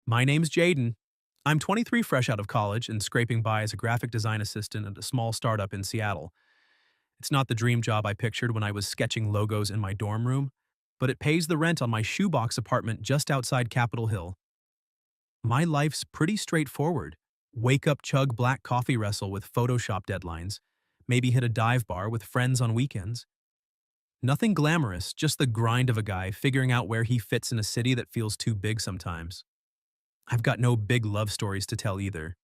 My name's Jaden. I'm 23, fresh out of college and scraping by as a graphic design assistant at a small startup in Seattle. It's not the dream job I pictured when I was sketching logos in my dorm room, but it pays the rent on my shoebox apartment just outside Capitol Hill. My life's pretty straightforward. Wake up, chug black coffee, wrestle with Photoshop deadlines, maybe hit a dive bar with friends on weekends. Nothing glamorous, just the grind of a guy figuring out where he fits in a city that feels too big sometimes. I've got no big love stories to tell either.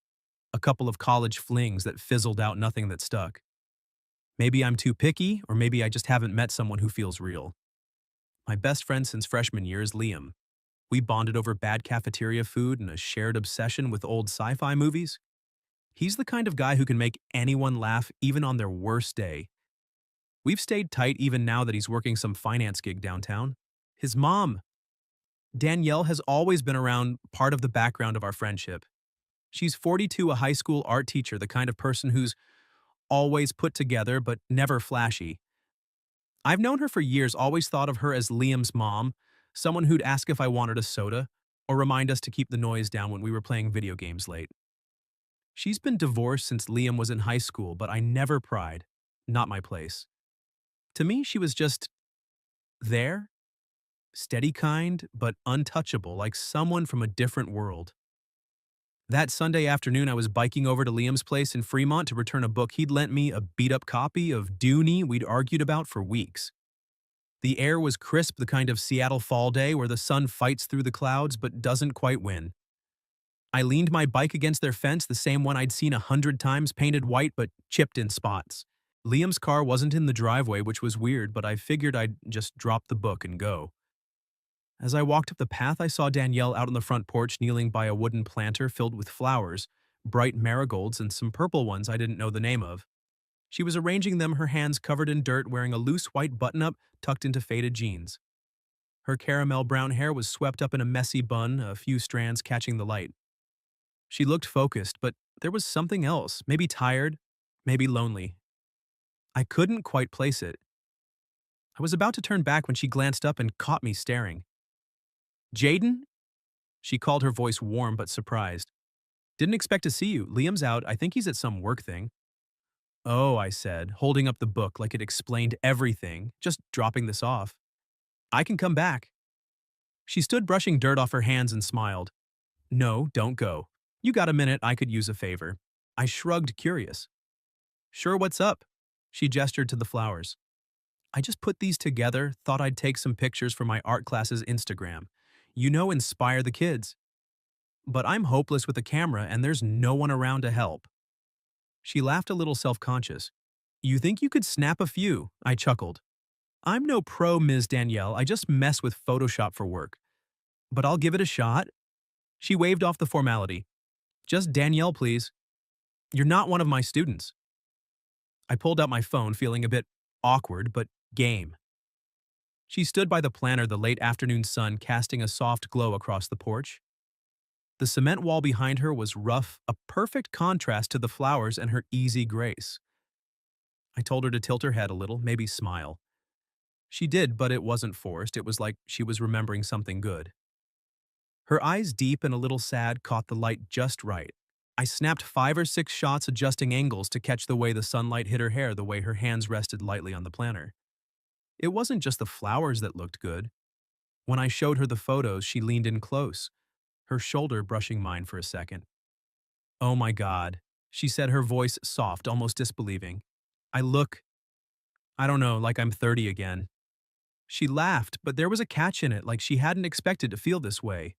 A couple of college flings that fizzled out, nothing that stuck. Maybe I'm too picky, or maybe I just haven't met someone who feels real. My best friend since freshman year is Liam. We bonded over bad cafeteria food and a shared obsession with old sci-fi movies. He's the kind of guy who can make anyone laugh even on their worst day. We've stayed tight even now that he's working some finance gig downtown. His mom, Danielle, has always been around, part of the background of our friendship. She's 42, a high school art teacher, the kind of person who's always put together but never flashy. I've known her for years, always thought of her as Liam's mom, someone who'd ask if I wanted a soda or remind us to keep the noise down when we were playing video games late. She's been divorced since Liam was in high school, but I never pried. Not my place. To me, she was just there, steady kind, but untouchable, like someone from a different world. That Sunday afternoon, I was biking over to Liam's place in Fremont to return a book he'd lent me, a beat-up copy of Dooney we'd argued about for weeks. The air was crisp, the kind of Seattle fall day where the sun fights through the clouds but doesn't quite win. I leaned my bike against their fence, the same one I'd seen 100 times, painted white but chipped in spots. Liam's car wasn't in the driveway, which was weird, but I figured I'd just drop the book and go. As I walked up the path, I saw Danielle out on the front porch kneeling by a wooden planter filled with flowers, bright marigolds and some purple ones I didn't know the name of. She was arranging them, her hands covered in dirt, wearing a loose white button-up tucked into faded jeans. Her caramel brown hair was swept up in a messy bun, a few strands catching the light. She looked focused, but there was something else, maybe tired, maybe lonely. I couldn't quite place it. I was about to turn back when she glanced up and caught me staring. "Jaden?" She called, her voice warm but surprised. "Didn't expect to see you. Liam's out. I think he's at some work thing." "Oh," I said, holding up the book like it explained everything, just dropping this off. "I can come back." She stood brushing dirt off her hands and smiled. "No, don't go. You got a minute, I could use a favor." I shrugged, curious. "Sure, what's up?" She gestured to the flowers. "I just put these together, thought I'd take some pictures for my art class's Instagram. You know, inspire the kids. But I'm hopeless with a camera and there's no one around to help." She laughed, a little self-conscious. "You think you could snap a few?" I chuckled. "I'm no pro, Ms. Danielle. I just mess with Photoshop for work. But I'll give it a shot." She waved off the formality. "Just Danielle, please. You're not one of my students." I pulled out my phone, feeling a bit awkward, but game. She stood by the planter, the late afternoon sun casting a soft glow across the porch. The cement wall behind her was rough, a perfect contrast to the flowers and her easy grace. I told her to tilt her head a little, maybe smile. She did, but it wasn't forced. It was like she was remembering something good. Her eyes, deep and a little sad, caught the light just right. I snapped 5 or 6 shots, adjusting angles to catch the way the sunlight hit her hair, the way her hands rested lightly on the planter. It wasn't just the flowers that looked good. When I showed her the photos, she leaned in close, her shoulder brushing mine for a second. "Oh my God," she said, her voice soft, almost disbelieving. "I look, I don't know, like I'm 30 again." She laughed, but there was a catch in it, like she hadn't expected to feel this way.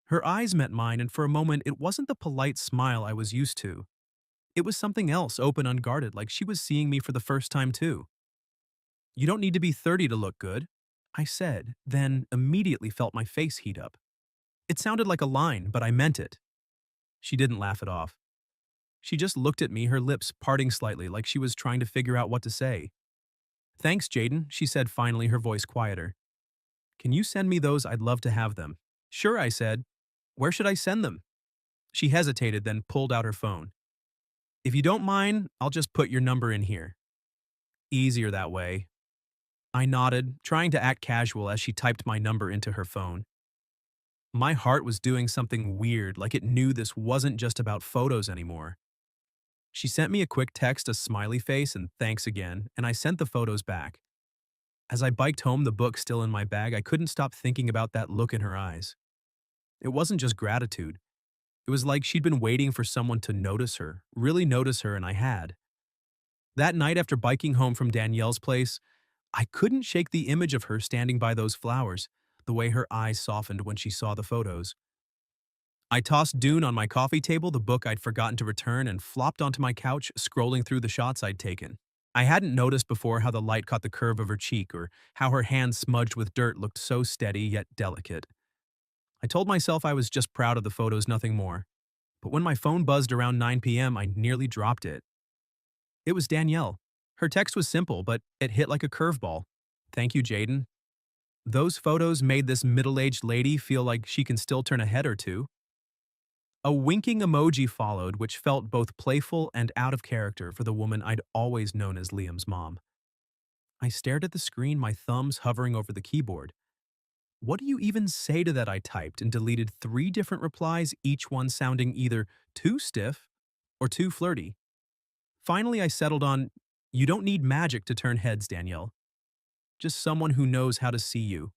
Her eyes met mine, and for a moment it wasn't the polite smile I was used to. It was something else, open, unguarded, like she was seeing me for the first time too. "You don't need to be 30 to look good," I said, then immediately felt my face heat up. It sounded like a line, but I meant it. She didn't laugh it off. She just looked at me, her lips parting slightly, like she was trying to figure out what to say. "Thanks, Jaden," she said finally, her voice quieter. "Can you send me those? I'd love to have them." "Sure," I said. "Where should I send them?" She hesitated, then pulled out her phone. "If you don't mind, I'll just put your number in here. Easier that way." I nodded, trying to act casual as she typed my number into her phone. My heart was doing something weird, like it knew this wasn't just about photos anymore. She sent me a quick text, a smiley face, and thanks again, and I sent the photos back. As I biked home, the book still in my bag, I couldn't stop thinking about that look in her eyes. It wasn't just gratitude. It was like she'd been waiting for someone to notice her, really notice her, and I had. That night after biking home from Danielle's place, I couldn't shake the image of her standing by those flowers, the way her eyes softened when she saw the photos. I tossed Dune on my coffee table, the book I'd forgotten to return, and flopped onto my couch, scrolling through the shots I'd taken. I hadn't noticed before how the light caught the curve of her cheek or how her hand smudged with dirt looked so steady yet delicate. I told myself I was just proud of the photos, nothing more. But when my phone buzzed around 9 p.m., I nearly dropped it. It was Danielle. Her text was simple, but it hit like a curveball. "Thank you, Jaden. Those photos made this middle-aged lady feel like she can still turn a head or two." A winking emoji followed, which felt both playful and out of character for the woman I'd always known as Liam's mom. I stared at the screen, my thumbs hovering over the keyboard. What do you even say to that? I typed and deleted 3 different replies, each one sounding either too stiff or too flirty. Finally, I settled on, "You don't need magic to turn heads, Danielle. Just someone who knows how to see you."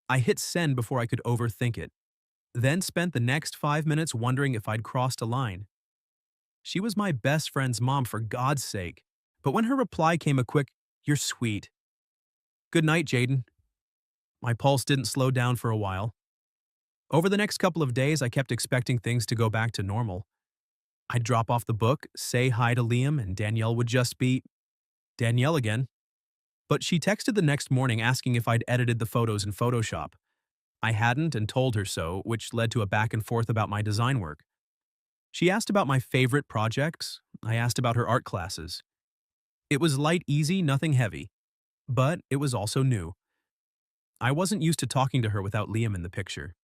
I hit send before I could overthink it, then spent the next 5 minutes wondering if I'd crossed a line. She was my best friend's mom, for God's sake. But when her reply came, a quick, "You're sweet. Good night, Jaden," my pulse didn't slow down for a while. Over the next couple of days, I kept expecting things to go back to normal. I'd drop off the book, say hi to Liam, and Danielle would just be Danielle again. But she texted the next morning asking if I'd edited the photos in Photoshop. I hadn't and told her so, which led to a back and forth about my design work. She asked about my favorite projects. I asked about her art classes. It was light, easy, nothing heavy. But it was also new. I wasn't used to talking to her without Liam in the picture.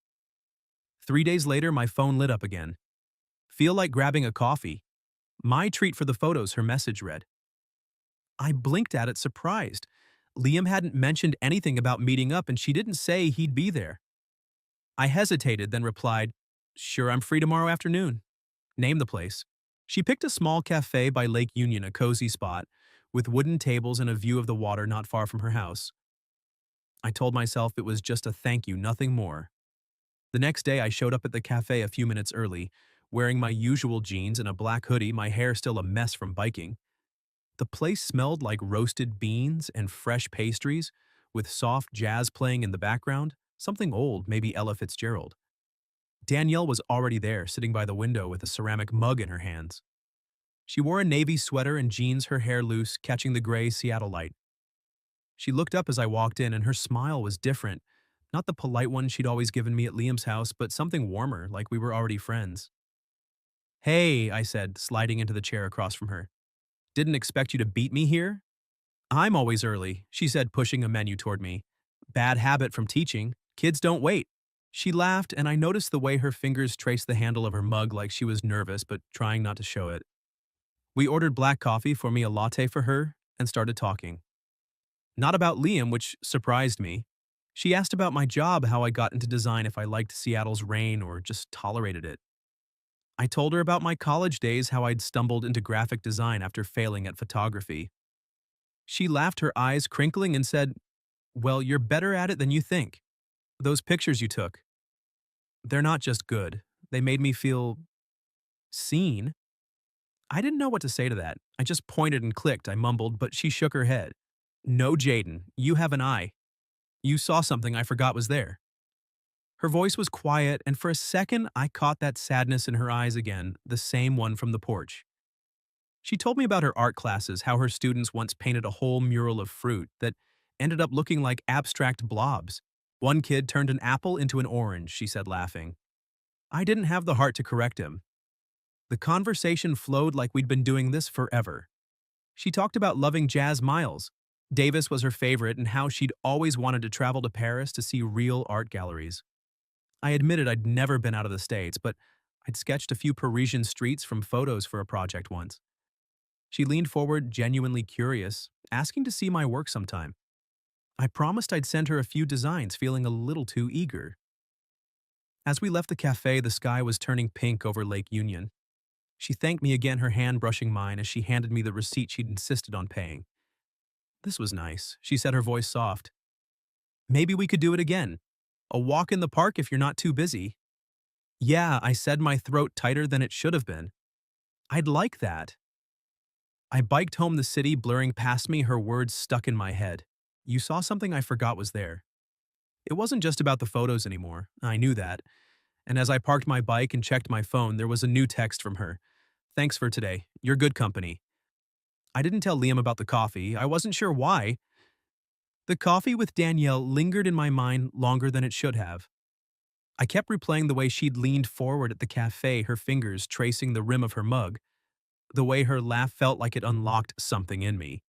3 days later, my phone lit up again. "Feel like grabbing a coffee? My treat for the photos," her message read. I blinked at it, surprised. Liam hadn't mentioned anything about meeting up, and she didn't say he'd be there. I hesitated, then replied, "Sure, I'm free tomorrow afternoon." Name the place. She picked a small cafe by Lake Union, a cozy spot, with wooden tables and a view of the water not far from her house. I told myself it was just a thank you, nothing more. The next day, I showed up at the cafe a few minutes early, wearing my usual jeans and a black hoodie, my hair still a mess from biking. The place smelled like roasted beans and fresh pastries, with soft jazz playing in the background, something old, maybe Ella Fitzgerald. Danielle was already there, sitting by the window with a ceramic mug in her hands. She wore a navy sweater and jeans, her hair loose, catching the gray Seattle light. She looked up as I walked in, and her smile was different. Not the polite one she'd always given me at Liam's house, but something warmer, like we were already friends. "Hey," I said, sliding into the chair across from her. "Didn't expect you to beat me here?" "I'm always early," she said, pushing a menu toward me. "Bad habit from teaching. Kids don't wait." She laughed, and I noticed the way her fingers traced the handle of her mug like she was nervous but trying not to show it. We ordered black coffee, for me a latte for her, and started talking. Not about Liam, which surprised me. She asked about my job, how I got into design, if I liked Seattle's rain or just tolerated it. I told her about my college days, how I'd stumbled into graphic design after failing at photography. She laughed, her eyes crinkling, and said, "Well, you're better at it than you think. Those pictures you took, they're not just good. They made me feel seen." I didn't know what to say to that. I just pointed and clicked, I mumbled, but she shook her head. "No, Jaden, you have an eye. You saw something I forgot was there." Her voice was quiet, and for a second I caught that sadness in her eyes again, the same one from the porch. She told me about her art classes, how her students once painted a whole mural of fruit that ended up looking like abstract blobs. One kid turned an apple into an orange, she said, laughing. I didn't have the heart to correct him. The conversation flowed like we'd been doing this forever. She talked about loving Jazz Miles. Davis was her favorite, and how she'd always wanted to travel to Paris to see real art galleries. I admitted I'd never been out of the States, but I'd sketched a few Parisian streets from photos for a project once. She leaned forward, genuinely curious, asking to see my work sometime. I promised I'd send her a few designs, feeling a little too eager. As we left the cafe, the sky was turning pink over Lake Union. She thanked me again, her hand brushing mine as she handed me the receipt she'd insisted on paying. This was nice, she said, her voice soft. Maybe we could do it again. A walk in the park if you're not too busy. Yeah, I said, my throat tighter than it should have been. I'd like that. I biked home the city, blurring past me, her words stuck in my head. You saw something I forgot was there. It wasn't just about the photos anymore. I knew that. And as I parked my bike and checked my phone, there was a new text from her. Thanks for today. You're good company. I didn't tell Liam about the coffee. I wasn't sure why. The coffee with Danielle lingered in my mind longer than it should have. I kept replaying the way she'd leaned forward at the cafe, her fingers tracing the rim of her mug, the way her laugh felt like it unlocked something in me.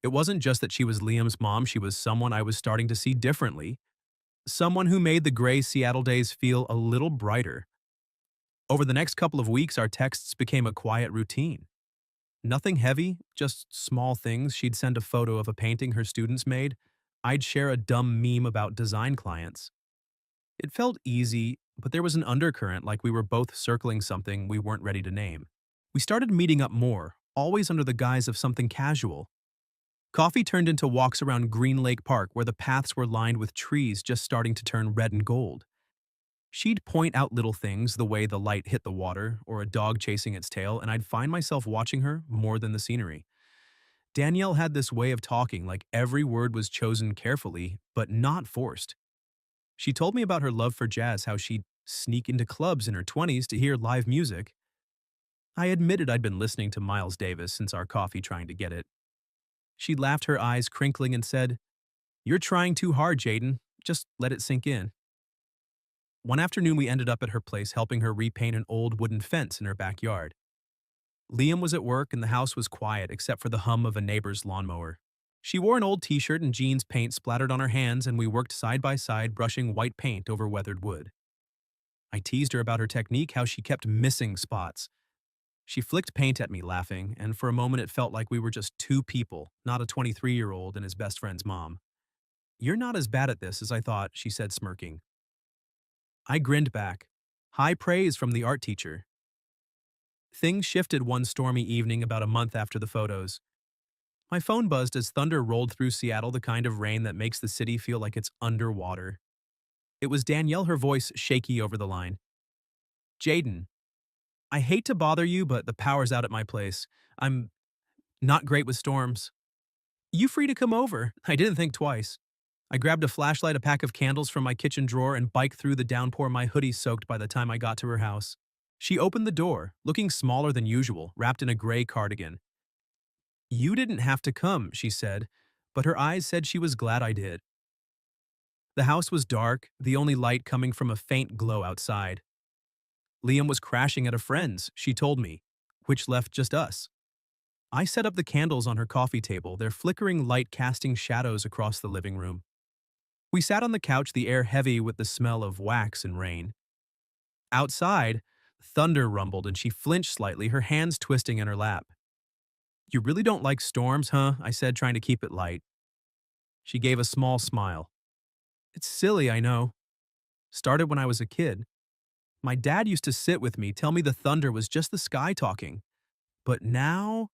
It wasn't just that she was Liam's mom, she was someone I was starting to see differently. Someone who made the gray Seattle days feel a little brighter. Over the next couple of weeks, our texts became a quiet routine. Nothing heavy, just small things. She'd send a photo of a painting her students made. I'd share a dumb meme about design clients. It felt easy, but there was an undercurrent, like we were both circling something we weren't ready to name. We started meeting up more, always under the guise of something casual. Coffee turned into walks around Green Lake Park where the paths were lined with trees just starting to turn red and gold. She'd point out little things, the way the light hit the water, or a dog chasing its tail, and I'd find myself watching her more than the scenery. Danielle had this way of talking, like every word was chosen carefully, but not forced. She told me about her love for jazz, how she'd sneak into clubs in her 20s to hear live music. I admitted I'd been listening to Miles Davis since our coffee trying to get it. She laughed, her eyes crinkling, and said, "You're trying too hard, Jaden. Just let it sink in." One afternoon, we ended up at her place helping her repaint an old wooden fence in her backyard. Liam was at work and the house was quiet except for the hum of a neighbor's lawnmower. She wore an old t-shirt and jeans, paint splattered on her hands, and we worked side by side brushing white paint over weathered wood. I teased her about her technique, how she kept missing spots. She flicked paint at me, laughing, and for a moment it felt like we were just two people, not a 23-year-old and his best friend's mom. "You're not as bad at this as I thought," she said, smirking. I grinned back. High praise from the art teacher. Things shifted one stormy evening about a month after the photos. My phone buzzed as thunder rolled through Seattle, the kind of rain that makes the city feel like it's underwater. It was Danielle, her voice shaky over the line. "Jaden, I hate to bother you, but the power's out at my place. I'm not great with storms. You free to come over?" I didn't think twice. I grabbed a flashlight, a pack of candles from my kitchen drawer, and biked through the downpour, my hoodie soaked by the time I got to her house. She opened the door, looking smaller than usual, wrapped in a gray cardigan. "You didn't have to come," she said, but her eyes said she was glad I did. The house was dark, the only light coming from a faint glow outside. Liam was crashing at a friend's, she told me, which left just us. I set up the candles on her coffee table, their flickering light casting shadows across the living room. We sat on the couch, the air heavy with the smell of wax and rain. Outside, thunder rumbled and she flinched slightly, her hands twisting in her lap. "You really don't like storms, huh?" I said, trying to keep it light. She gave a small smile. "It's silly, I know. Started when I was a kid. My dad used to sit with me, tell me the thunder was just the sky talking. But now—"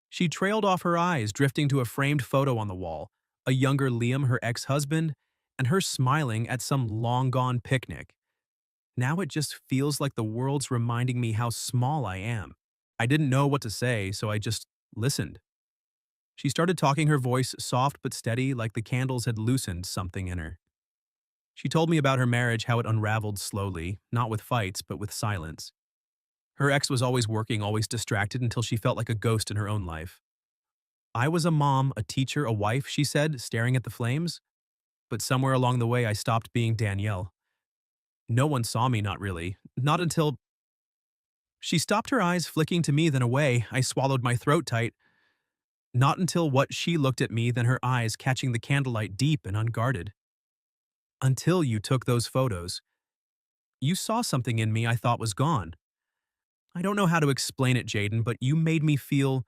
She trailed off, her eyes drifting to a framed photo on the wall, a younger Liam, her ex-husband, and her smiling at some long-gone picnic. Now it just feels like the world's reminding me how small I am. I didn't know what to say, so I just listened. She started talking, her voice soft but steady, like the candles had loosened something in her. She told me about her marriage, how it unraveled slowly, not with fights, but with silence. Her ex was always working, always distracted, until she felt like a ghost in her own life. I was a mom, a teacher, a wife, she said, staring at the flames. But somewhere along the way, I stopped being Danielle. No one saw me, not really. Not until— She stopped, her eyes flicking to me, then away. I swallowed, my throat tight. Not until what she looked at me, then her eyes catching the candlelight, deep and unguarded. "Until you took those photos. You saw something in me I thought was gone. I don't know how to explain it, Jaden, but you made me feel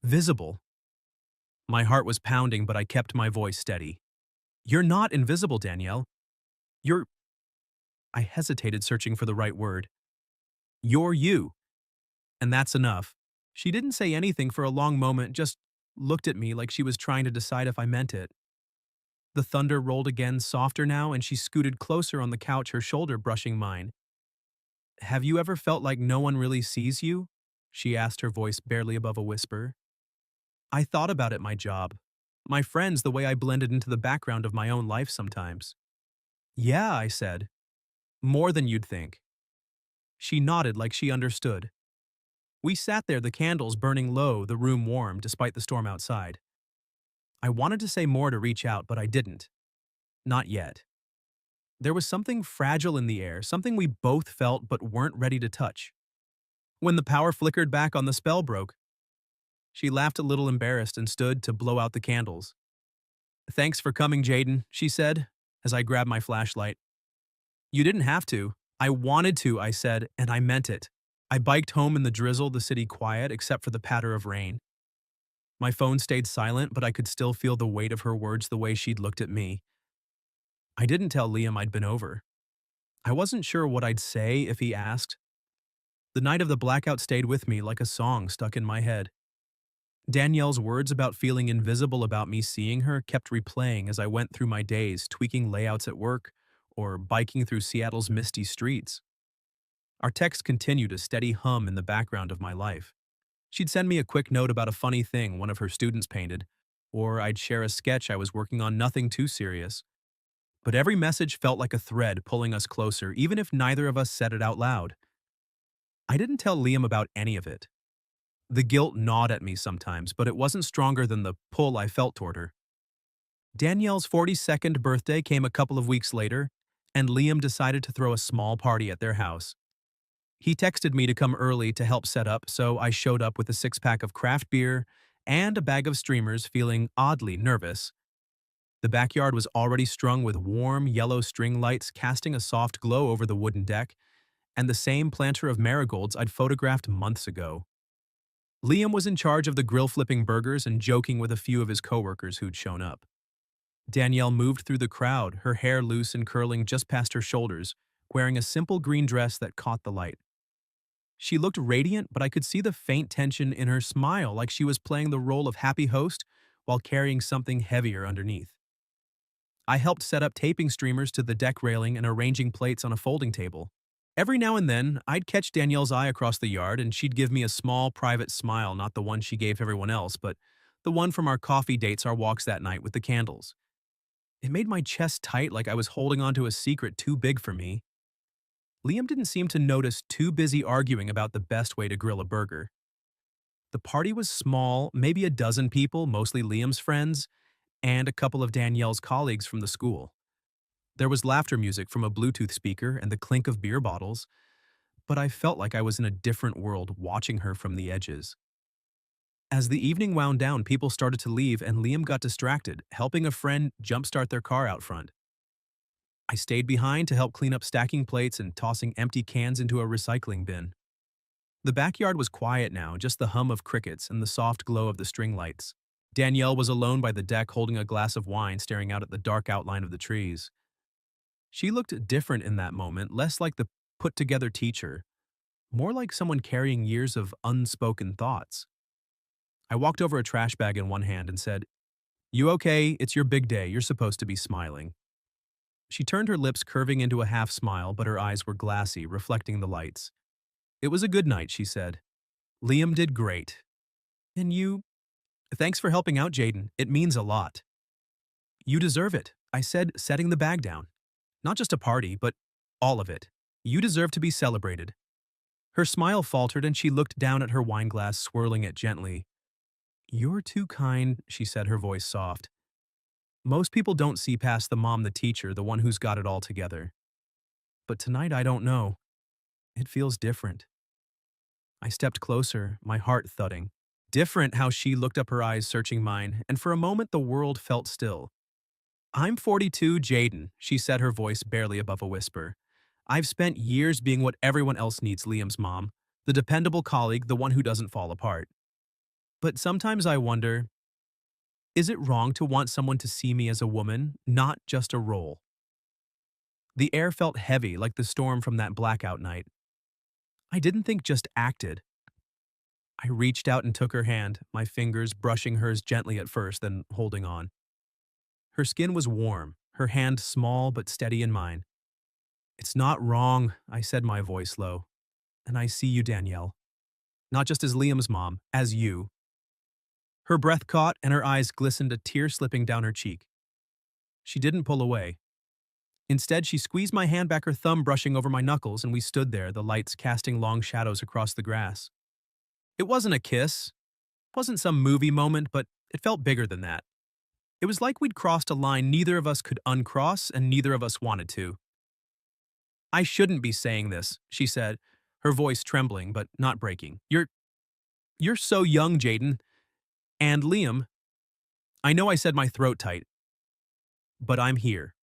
visible." My heart was pounding, but I kept my voice steady. "You're not invisible, Danielle. You're I hesitated, searching for the right word. You're you, and that's enough. She didn't say anything for a long moment, just looked at me like she was trying to decide if I meant it. The thunder rolled again, softer now, and she scooted closer on the couch, her shoulder brushing mine. Have you ever felt like no one really sees you? She asked, her voice barely above a whisper. I thought about it, my job. My friends, the way I blended into the background of my own life sometimes. Yeah, I said. More than you'd think. She nodded like she understood. We sat there, the candles burning low, the room warm despite the storm outside. I wanted to say more, to reach out, but I didn't. Not yet. There was something fragile in the air, something we both felt but weren't ready to touch. When the power flickered back on, the spell broke. She laughed, a little embarrassed, and stood to blow out the candles. Thanks for coming, Jaden, she said, as I grabbed my flashlight. You didn't have to. I wanted to, I said, and I meant it. I biked home in the drizzle, the city quiet except for the patter of rain. My phone stayed silent, but I could still feel the weight of her words, the way she'd looked at me. I didn't tell Liam I'd been over. I wasn't sure what I'd say if he asked. The night of the blackout stayed with me like a song stuck in my head. Danielle's words about feeling invisible, about me seeing her, kept replaying as I went through my days, tweaking layouts at work or biking through Seattle's misty streets. Our text continued, a steady hum in the background of my life. She'd send me a quick note about a funny thing one of her students painted, or I'd share a sketch I was working on, nothing too serious. But every message felt like a thread pulling us closer, even if neither of us said it out loud. I didn't tell Liam about any of it. The guilt gnawed at me sometimes, but it wasn't stronger than the pull I felt toward her. Danielle's 42nd birthday came a couple of weeks later, and Liam decided to throw a small party at their house. He texted me to come early to help set up, so I showed up with a six-pack of craft beer and a bag of streamers, feeling oddly nervous. The backyard was already strung with warm, yellow string lights, casting a soft glow over the wooden deck, and the same planter of marigolds I'd photographed months ago. Liam was in charge of the grill-flipping burgers and joking with a few of his coworkers who'd shown up. Danielle moved through the crowd, her hair loose and curling just past her shoulders, wearing a simple green dress that caught the light. She looked radiant, but I could see the faint tension in her smile, like she was playing the role of happy host while carrying something heavier underneath. I helped set up taping streamers to the deck railing and arranging plates on a folding table. Every now and then, I'd catch Danielle's eye across the yard, and she'd give me a small, private smile, not the one she gave everyone else, but the one from our coffee dates, our walks that night with the candles. It made my chest tight, like I was holding onto a secret too big for me. Liam didn't seem to notice, too busy arguing about the best way to grill a burger. The party was small, maybe a dozen people, mostly Liam's friends, and a couple of Danielle's colleagues from the school. There was laughter music from a Bluetooth speaker and the clink of beer bottles, but I felt like I was in a different world, watching her from the edges. As the evening wound down, people started to leave, and Liam got distracted, helping a friend jumpstart their car out front. I stayed behind to help clean up stacking plates and tossing empty cans into a recycling bin. The backyard was quiet now, just the hum of crickets and the soft glow of the string lights. Danielle was alone by the deck, holding a glass of wine, staring out at the dark outline of the trees. She looked different in that moment, less like the put-together teacher, more like someone carrying years of unspoken thoughts. I walked over, a trash bag in one hand, and said, "You okay? It's your big day. You're supposed to be smiling." She turned, her lips curving into a half smile, but her eyes were glassy, reflecting the lights. "It was a good night," she said. "Liam did great. And you... Thanks for helping out, Jaden. It means a lot." "You deserve it," I said, setting the bag down. "Not just a party, but all of it. You deserve to be celebrated." Her smile faltered, and she looked down at her wine glass, swirling it gently. "You're too kind," she said, her voice soft. "Most people don't see past the mom, the teacher, the one who's got it all together. But tonight, I don't know. It feels different." I stepped closer, my heart thudding. Different how she looked up, her eyes searching mine, and for a moment the world felt still. "I'm 42, Jaden," she said, her voice barely above a whisper. "I've spent years being what everyone else needs, Liam's mom, the dependable colleague, the one who doesn't fall apart. But sometimes I wonder, is it wrong to want someone to see me as a woman, not just a role?" The air felt heavy like the storm from that blackout night. I didn't think, just acted. I reached out and took her hand, my fingers brushing hers gently at first, then holding on. Her skin was warm, her hand small but steady in mine. "It's not wrong," I said, my voice low. "And I see you, Danielle. Not just as Liam's mom, as you." Her breath caught and her eyes glistened, a tear slipping down her cheek. She didn't pull away. Instead, she squeezed my hand back, her thumb brushing over my knuckles, and we stood there, the lights casting long shadows across the grass. It wasn't a kiss, wasn't some movie moment, but it felt bigger than that. It was like we'd crossed a line neither of us could uncross and neither of us wanted to. "I shouldn't be saying this," she said, her voice trembling but not breaking. You're so young, Jaden. And Liam, I know I said my throat tight, but I'm here.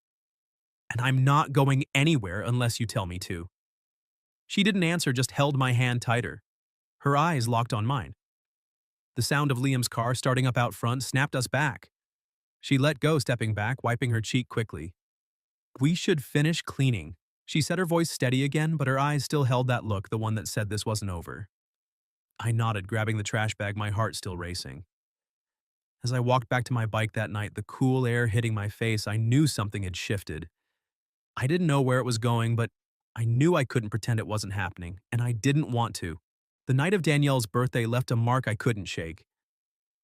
And I'm not going anywhere unless you tell me to." She didn't answer, just held my hand tighter. Her eyes locked on mine. The sound of Liam's car starting up out front snapped us back. She let go, stepping back, wiping her cheek quickly. "We should finish cleaning," she said, her voice steady again, but her eyes still held that look, the one that said this wasn't over. I nodded, grabbing the trash bag, my heart still racing. As I walked back to my bike that night, the cool air hitting my face, I knew something had shifted. I didn't know where it was going, but I knew I couldn't pretend it wasn't happening, and I didn't want to. The night of Danielle's birthday left a mark I couldn't shake.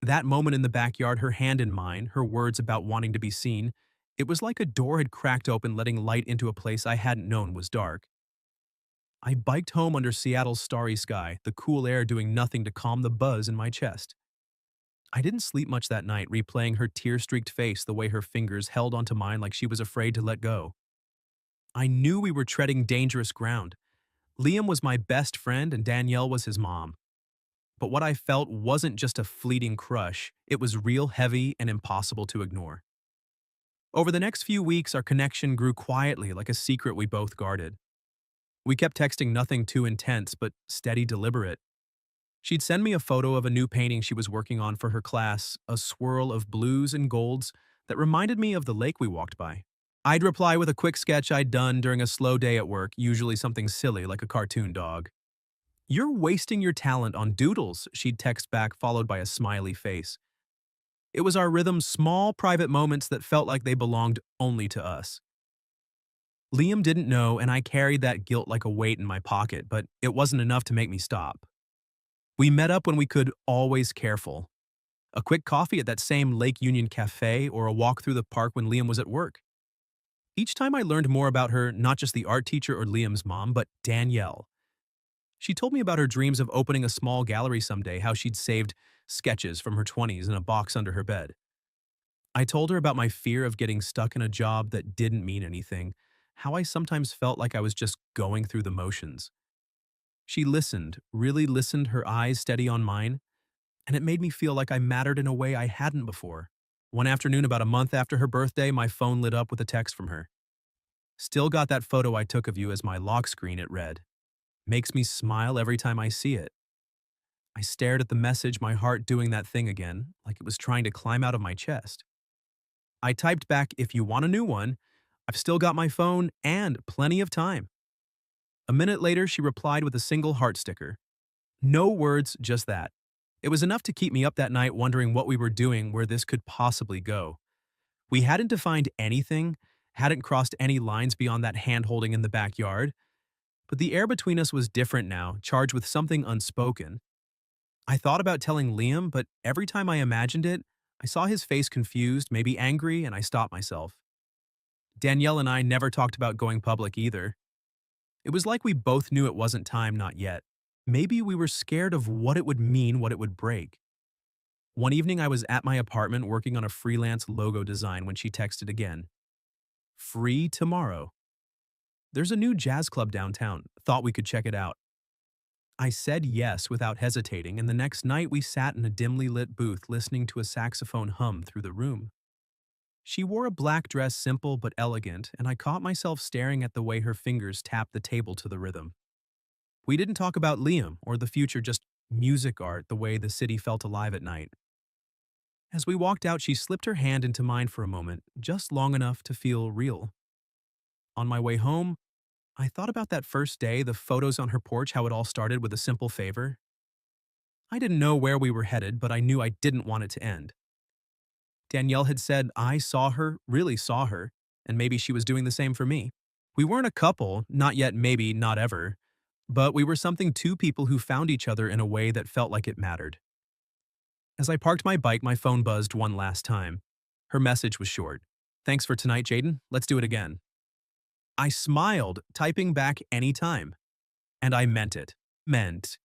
That moment in the backyard, her hand in mine, her words about wanting to be seen, it was like a door had cracked open, letting light into a place I hadn't known was dark. I biked home under Seattle's starry sky, the cool air doing nothing to calm the buzz in my chest. I didn't sleep much that night, replaying her tear-streaked face, the way her fingers held onto mine like she was afraid to let go. I knew we were treading dangerous ground. Liam was my best friend and Danielle was his mom. But what I felt wasn't just a fleeting crush, it was real, heavy, and impossible to ignore. Over the next few weeks, our connection grew quietly, like a secret we both guarded. We kept texting, nothing too intense, but steady, deliberate. She'd send me a photo of a new painting she was working on for her class, a swirl of blues and golds that reminded me of the lake we walked by. I'd reply with a quick sketch I'd done during a slow day at work, usually something silly like a cartoon dog. "You're wasting your talent on doodles," she'd text back, followed by a smiley face. It was our rhythm's small, private moments that felt like they belonged only to us. Liam didn't know, and I carried that guilt like a weight in my pocket, but it wasn't enough to make me stop. We met up when we could, always careful. A quick coffee at that same Lake Union Cafe, or a walk through the park when Liam was at work. Each time I learned more about her, not just the art teacher or Liam's mom, but Danielle. She told me about her dreams of opening a small gallery someday, how she'd saved sketches from her 20s in a box under her bed. I told her about my fear of getting stuck in a job that didn't mean anything, how I sometimes felt like I was just going through the motions. She listened, really listened, her eyes steady on mine, and it made me feel like I mattered in a way I hadn't before. One afternoon, about a month after her birthday, my phone lit up with a text from her. "Still got that photo I took of you as my lock screen," it read. "Makes me smile every time I see it." I stared at the message, my heart doing that thing again, like it was trying to climb out of my chest. I typed back, "If you want a new one, I've still got my phone and plenty of time." A minute later, she replied with a single heart sticker. No words, just that. It was enough to keep me up that night wondering what we were doing, where this could possibly go. We hadn't defined anything, hadn't crossed any lines beyond that hand-holding in the backyard, but the air between us was different now, charged with something unspoken. I thought about telling Liam, but every time I imagined it, I saw his face confused, maybe angry, and I stopped myself. Danielle and I never talked about going public either. It was like we both knew it wasn't time, not yet. Maybe we were scared of what it would mean, what it would break. One evening, I was at my apartment working on a freelance logo design when she texted again. "Free tomorrow. There's a new jazz club downtown. Thought we could check it out." I said yes without hesitating, and the next night we sat in a dimly lit booth listening to a saxophone hum through the room. She wore a black dress, simple but elegant, and I caught myself staring at the way her fingers tapped the table to the rhythm. We didn't talk about Liam or the future, just music, art, the way the city felt alive at night. As we walked out, she slipped her hand into mine for a moment, just long enough to feel real. On my way home, I thought about that first day, the photos on her porch, how it all started with a simple favor. I didn't know where we were headed, but I knew I didn't want it to end. Danielle had said I saw her, really saw her, and maybe she was doing the same for me. We weren't a couple, not yet, maybe not ever, but we were something, two people who found each other in a way that felt like it mattered. As I parked my bike, my phone buzzed one last time. Her message was short. "Thanks for tonight, Jaden. Let's do it again." I smiled, typing back anytime. And I meant it. Meant